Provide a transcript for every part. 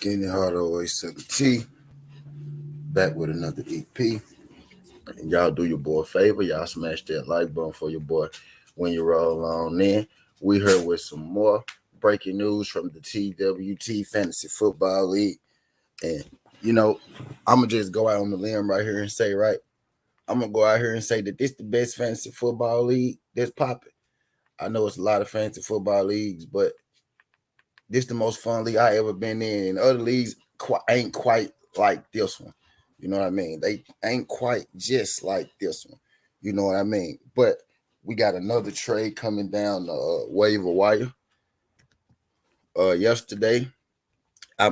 Skinny Hard Always Suck T. Back with another EP. And y'all do your boy a favor. Y'all smash that like button for your boy when you roll on in. We heard with some more breaking news from the TWT Fantasy Football League. And, I'm going to just go out on the limb right here and say, I'm going to go out here and say that this is the best fantasy football league that's popping. I know it's a lot of fantasy football leagues, but this is the most fun league I ever been in. And other leagues ain't quite like this one. You know what I mean? They ain't quite just like this one. You know what I mean? But we got another trade coming down the waiver wire. Yesterday, I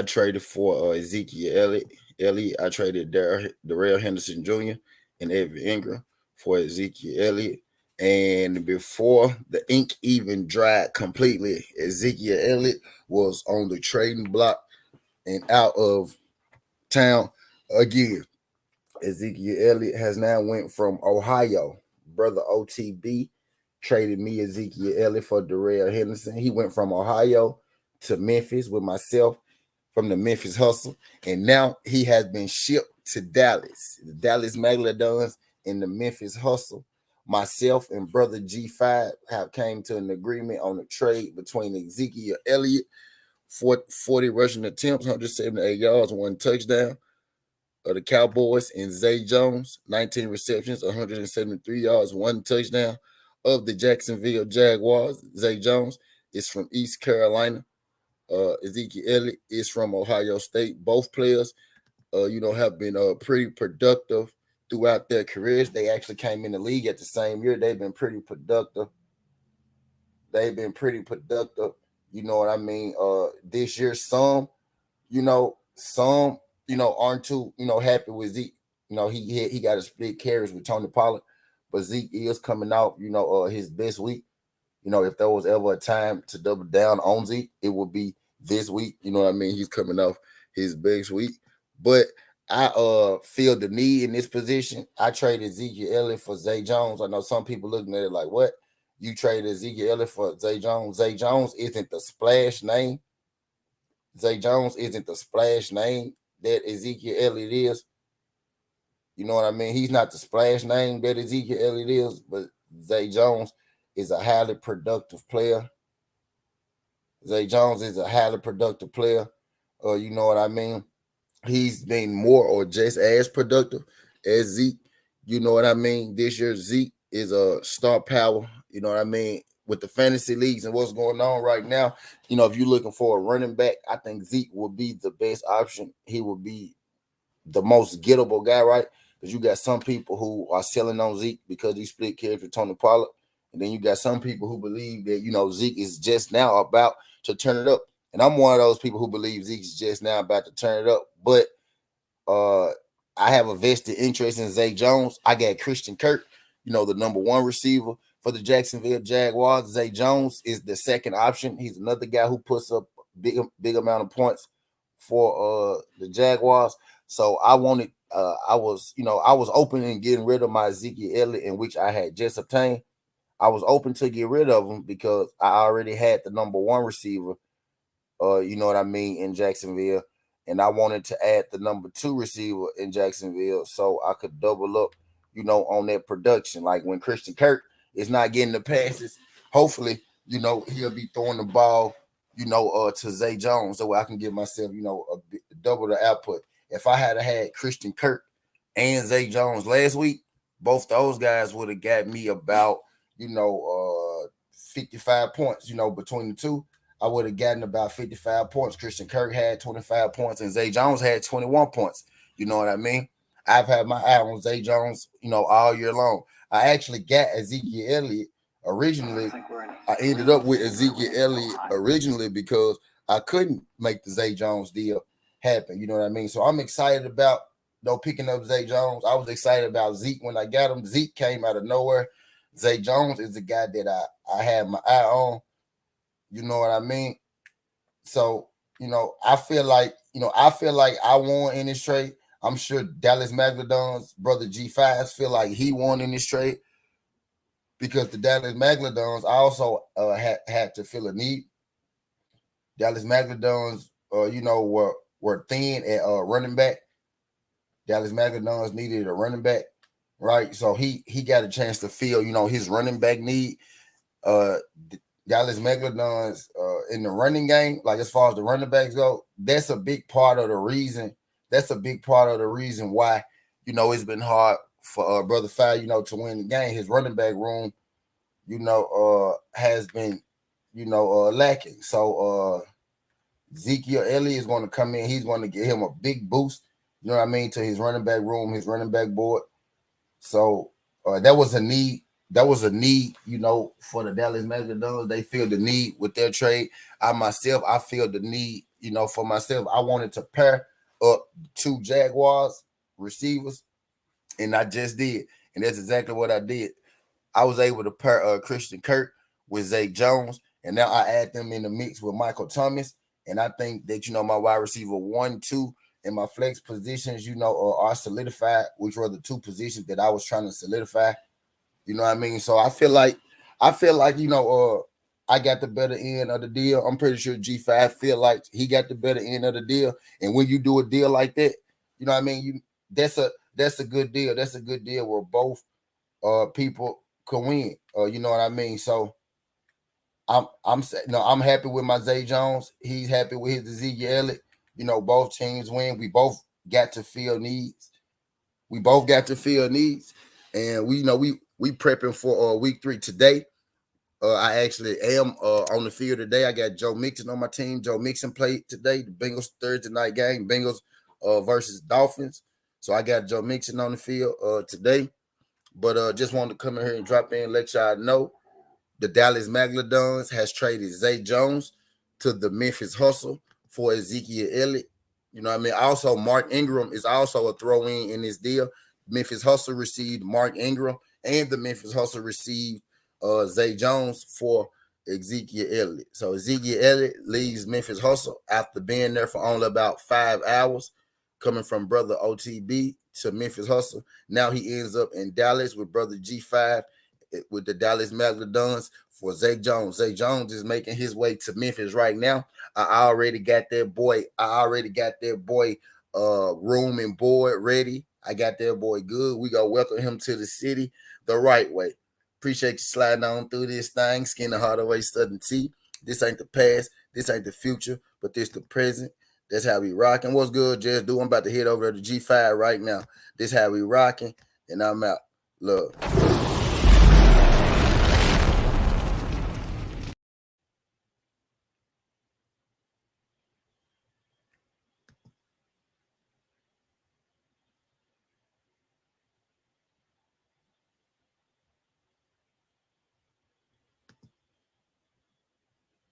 traded for Z.Elliot. I traded Darrell Henderson Jr. and Evan Ingram for Z.Elliot. And before the ink even dried completely, Z.Elliot was on the trading block and out of town again. Elliot has now went from Ohio. Brother OTB traded me Elliot for Darrell Henderson. He went from Ohio to Memphis with myself from the Memphis Hustle. And now he has been shipped to Dallas. The Dallas Megalodons and the Memphis Hustle. Myself and Brother G5 have came to an agreement on a trade between Elliot, 40 rushing attempts, 178 yards, 1 touchdown, of the Cowboys, and Zay Jones, 19 receptions, 173 yards, 1 touchdown, of the Jacksonville Jaguars. Zay Jones is from East Carolina. Elliot is from Ohio State. Both players, have been pretty productive throughout their careers. They actually came in the league at the same year. They've been pretty productive. You know what I mean? This year, some aren't too, happy with Zeke. He got to split carries with Tony Pollard, but Zeke is coming out, his best week. If there was ever a time to double down on Zeke, it would be this week. You know what I mean? He's coming off his best week. But I feel the need in this position. I traded Elliot for Zay Jones. I know some people looking at it like, what? You traded Elliot for Zay Jones. Zay Jones isn't the splash name. Zay Jones isn't the splash name that Elliot is. You know what I mean? He's not the splash name that Elliot is, but Zay Jones is a highly productive player. You know what I mean? He's been more or just as productive as Zeke. You know what I mean? This year, Zeke is a star power. You know what I mean? With the fantasy leagues and what's going on right now, if you're looking for a running back, I think Zeke will be the best option. He will be the most gettable guy, right? Because you got some people who are selling on Zeke because he split carries with Tony Pollard. And then you got some people who believe that, Zeke is just now about to turn it up. And I'm one of those people who believe Zeke's just now about to turn it up. But I have a vested interest in Zay Jones. I got Christian Kirk, the number 1 receiver for the Jacksonville Jaguars. Zay Jones is the second option. He's another guy who puts up big amount of points for the Jaguars. So I wanted, I was open in getting rid of my Elliot, in which I had just obtained. I was open to get rid of him because I already had the number 1 receiver, you know what I mean, in Jacksonville. And I wanted to add the number 2 receiver in Jacksonville so I could double up, on that production. Like when Christian Kirk is not getting the passes, hopefully, he'll be throwing the ball, to Zay Jones, so I can give myself, double the output. If I had Christian Kirk and Zay Jones last week, both those guys would have got me about, 55 points, between the two. I would have gotten about 55 points. Christian Kirk had 25 points and Zay Jones had 21 points. You know what I mean? I've had my eye on Zay Jones, all year long. I actually got Elliot originally. I ended up with Elliot originally because I couldn't make the Zay Jones deal happen. You know what I mean? So I'm excited about picking up Zay Jones. I was excited about Zeke when I got him. Zeke came out of nowhere. Zay Jones is the guy that I had my eye on. You know what I mean? So, I feel like I won in this trade. I'm sure Dallas Megalodons, Brother G5, feel like he won in this trade because the Dallas Megalodons also had to fill a need. Dallas Magadons, were thin at running back. Dallas Magadons needed a running back, right? So he got a chance to fill, his running back need. Uh, Dallas Megalodons in the running game, like as far as the running backs go, that's a big part of the reason. That's a big part of the reason why, it's been hard for Brother Fire, to win the game. His running back room, has been, lacking. So Z.Elliot is going to come in. He's going to give him a big boost, to his running back room, his running back board. So that was a need. That was a need, for the Dallas Mavericks. They feel the need with their trade. I feel the need, for myself. I wanted to pair up 2 Jaguars receivers, and I just did. And that's exactly what I did. I was able to pair Christian Kirk with Zay Jones, and now I add them in the mix with Michael Thomas. And I think that, my wide receiver 1, 2, and my flex positions, are solidified, which were the 2 positions that I was trying to solidify. You know what I mean? So I feel like, I got the better end of the deal. I'm pretty sure G5 feel like he got the better end of the deal. And when you do a deal like that, you know what I mean? That's a good deal. That's a good deal where both people can win. You know what I mean? So I'm happy with my Zay Jones. He's happy with his Z.Elliot. Both teams win. We both got to fill needs. And we prepping for week 3 today. I actually am on the field today. I got Joe Mixon on my team. Joe Mixon played today, the Bengals Thursday night game, Bengals versus Dolphins. So I got Joe Mixon on the field today. But just wanted to come in here and drop in and let y'all know the Dallas Megalodons has traded Zay Jones to the Memphis Hustle for Ezekiel Elliott. You know what I mean? Also, Mark Ingram is also a throw-in in this deal. Memphis Hustle received Mark Ingram, and the Memphis Hustle received Zay Jones for Ezekiel Elliott. So Ezekiel Elliott leaves Memphis Hustle after being there for only about 5 hours, coming from Brother OTB to Memphis Hustle. Now he ends up in Dallas with Brother G5 with the Dallas Megalodons for Zay Jones. Zay Jones is making his way to Memphis right now. I already got that boy room and board ready. I got that boy good. We gonna welcome him to the city the right way. Appreciate you sliding on through this thing. Skin the Hardaway Southern Tea. This ain't the past. This ain't the future, but this the present. That's how we rocking. What's good, Just Do? I'm about to head over to G5 right now. This how we rocking, and I'm out. Love.